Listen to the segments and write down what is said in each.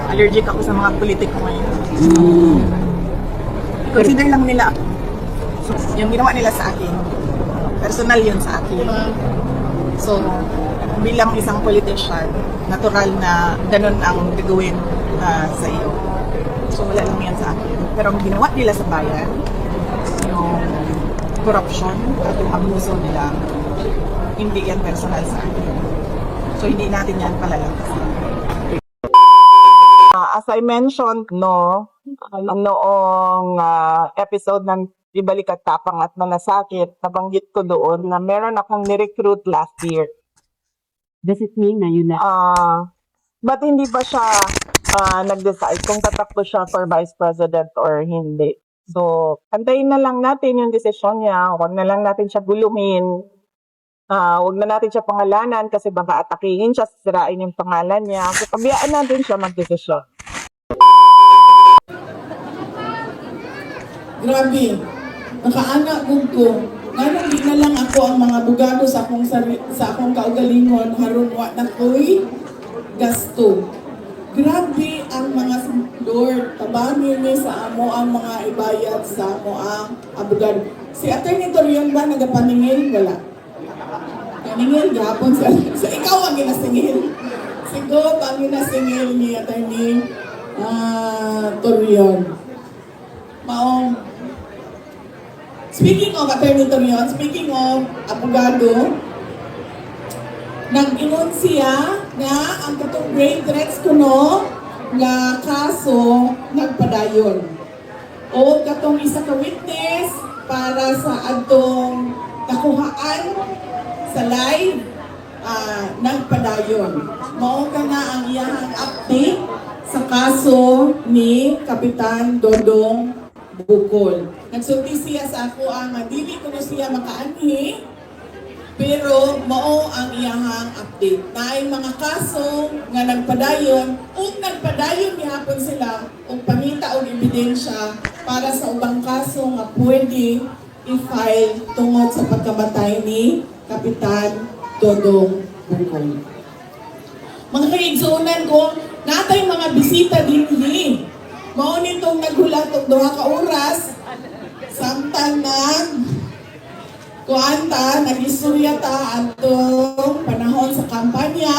allergic ako sa mga politiko ngayon. Consider lang nila ako. So, yung ginawa nila sa akin, personal yun sa akin. So, bilang isang politician, natural na ganun ang gagawin sa iyo. So, wala lang yan sa akin. Pero ang ginawa nila sa bayan, yung corruption at yung abuso nila, hindi yan personal sa akin. So, hindi natin yan palalakasin. As I mentioned, noong episode ng Ibalik at Tapang at Manasakit, nabanggit ko doon na meron akong ni-recruit last year. Does it mean na yun na? But hindi pa siya nag-decide kung tatakbo siya for vice president or hindi. So, antayin na lang natin yung desisyon niya. Huwag na lang natin siya guluhin. Huwag na natin siya pangalanan kasi baka atakihin siya, sisirain yung pangalan niya. So, pabayaan natin siya mag-desisyon. Grabe, nakaana ko. Ngayon, di na lang ako ang mga abogado sa akong kaugalingon, haron wa na ko'y gasto. Grabe ang mga Lord, tabanin niya sa amo ang mga ibayad sa amo ang abogado. Si Atty. Torion ba nagapaningil? Wala. Paningil, gapon sa ikaw ang ginasingil. Sigo, ang ginasingil ni Atty. Torion. Speaking of Atty. Torion, speaking of abogado, nag-ingon siya na ang katong grave threats kuno nga kaso nagpadayon. O katong isa ka witness para sa adtong nakuhaan sa live nagpadayon. Mao ka na ang iyang update sa kaso ni Kapitan Dodong Bukol. Nagsulti siya sa ako ang dili ko na siya makaanhi, pero mao ang iyahang update. Naay mga kaso nga nagpadayon, ug nagpadayon gihapon sila og pangita og ebidensya para sa ubang kaso nga pwede i-file tungod sa pagkamatay ni Kapitan Dodong Bukol. Mga kaigsunan ko, natay mga bisita dinhi. Mao nitong naghulat og 2 ka oras samtang nag-istorya ta atong panahon sa kampanya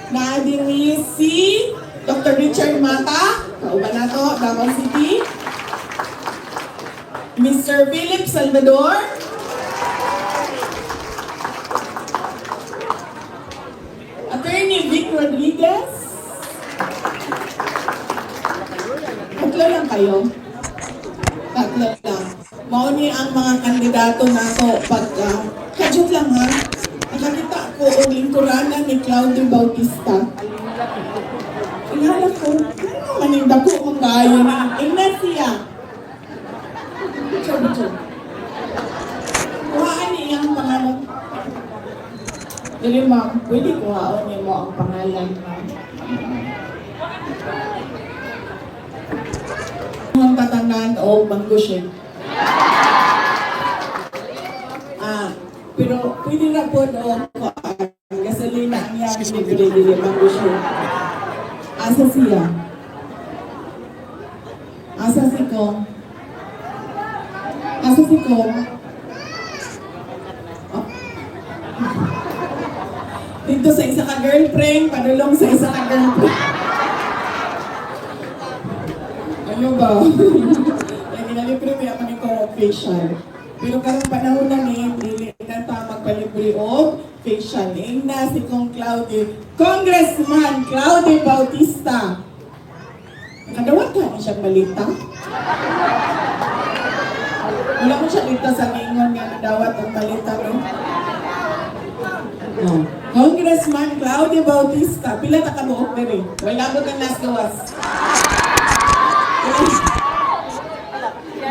na diri si Dr. Richard Mata, kauban nato, Davao City, Mr. Philip Salvador, Attorney Vic Rodriguez. Tatlo lang kayo. Tatlo lang. Mao ni ang mga kandidato nato pagka kadyo lang ha. Nakakita ko ang lingkuranan ni Claudio Bautista. Inhala ko, ano maninda ko kung kayo na Ignacia. Chod. Kuhaan niya ang pangalan. Dili ma'am, pwede kuhaan niya mo ang pangalan ma'am. Ang tatanan o Manggusin. Pero pwede na po o gasolina ang iyang pinipili Manggusin. Asa siya? Asa si Kong? Asa si Kong? Oh. Dito sa isa ka girlfriend, padulong sa isa ka girlfriend. Ano ba? Yung ginalibre mo yung ko facial. Pero karong panahon na dili na ta magpalibre o facial. Na si Kong Claudio, Congressman Claudio Bautista. Nakadawat ka siya balita? Wala ko siya dito sa ingon nga nadawat ang balita. No? Congressman Claudio Bautista. Pila ta ka buok diri? Wala ko kang nas gawas.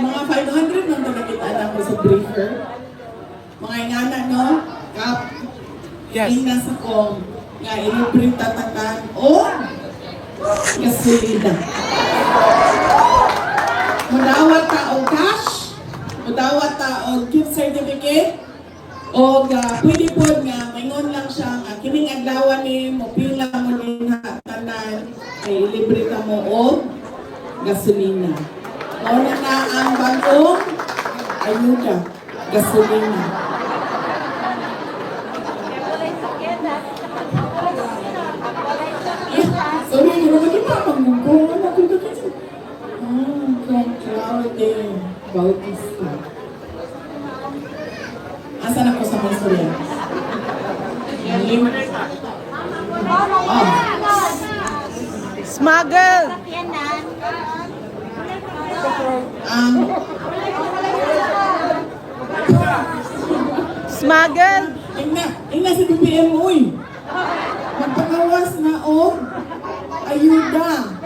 Mga 500 nang nakita na ko sa briefer. Mga inana, no? Kap. Yes. Ina sa kong nga ilibrita tanan o gasolina. Mudawat ta o cash, mudawat ta o gift certificate, O pwede po nga, maingon lang siya nga, kining adlaw ni mo, pila mo din tanan, ay libre ka mo o gasolina. Mauna na ang bagong ayuda, gasolina. Sorry, hindi naman kita magmugo. Ano ko ito kasi? Kung Claude Bautista. Asan ako sa mga storya? Smuggle! Ang Smuggle! Ingna si BBM, uy! Magpakawas na o ayuda.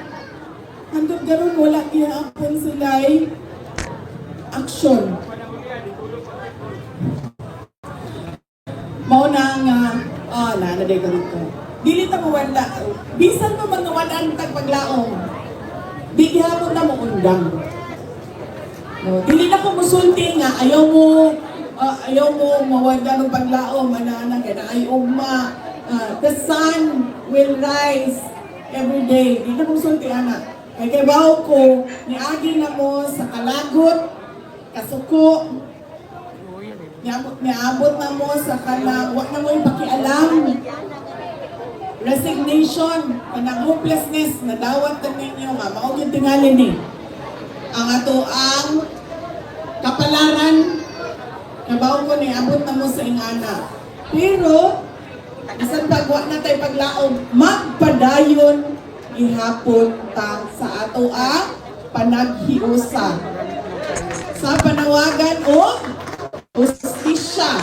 Hantod garon wala gihapon sila'y action. Mao na nga, nanaday ka rito. Dili ta mawala. Bisan mo mga walaan tagpaglaong. Di gihapon na mo undang. No, dili na ko musulti nga ayaw mo mawala ng paglaom manana kay na ay ugma. The sun will rise every day. Di na ko musulti ana. Kay bawo ko niagi na mo sa kalagot, kasuko. Niabot na mo sa kanang wa na mo ipakialam. Resignation, kanang hopelessness na dawat na ninyo nga mao gyud tingali ni. Ang ato ang kapalaran kabaw ko ni abot na mo sa ingana. Pero bisan pagwa na tay paglaom, magpadayon ihapon ta sa ato ang panaghiusa. Sa panawagan o hustisya.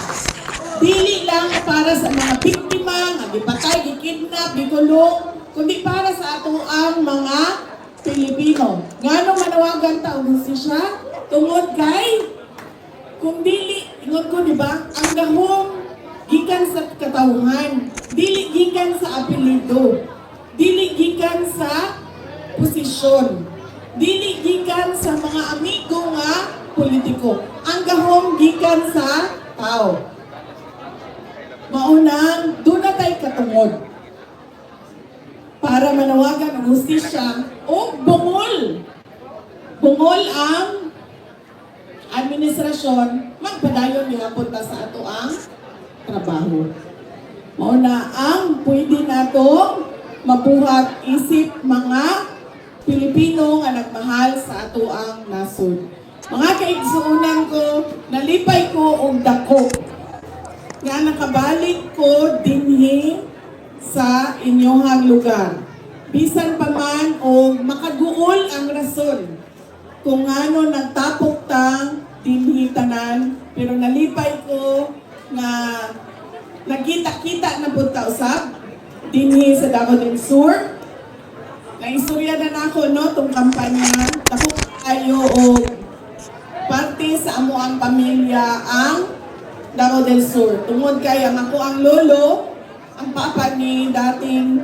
Dili lang para sa mga biktima nga gipatay, gikidnap, gikulong, kundi para sa ato ang mga Pilipino. Nganong manawagan ta og hustisya? Tungod kay kung dili, ingon ko di ba, ang gahom gikan sa katawhan, dili gikan sa apelyido, dili gikan sa posisyon, dili gikan sa mga amigo nga politiko. Ang gahom gikan sa tao. Maunang, doon na tayo katungod para manawagan ang hustisya o bungol. Bungol ang administrasyon, magpadayon niya punta sa ato ang trabaho. Mauna ang pwede natong mabuhat isip mga Pilipino nga nagmahal sa ato ang nasod. Mga kaigsuunan ko, nalipay ko og dako nga nakabalik ko dinhi sa inyohang lugar. Bisan pa man o makaguol ang rason kung ano nagtapok tang dinhi tanan, pero nalipay ko nga nagkita-kita na punta usab dinhi sa Davao del Sur. Naistorya na nako no tong kampanya, dako kayo o parte sa amo ang pamilya ang Davao del Sur. Tungod kay ang ako ang lolo, ang papa ni dating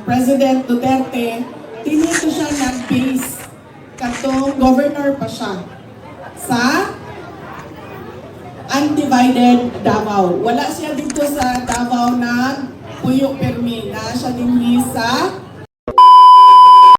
President Duterte, tinito siya nag-base katong governor pa siya sa undivided Davao. Wala siya dito sa Davao na puyo permi, na siya din sa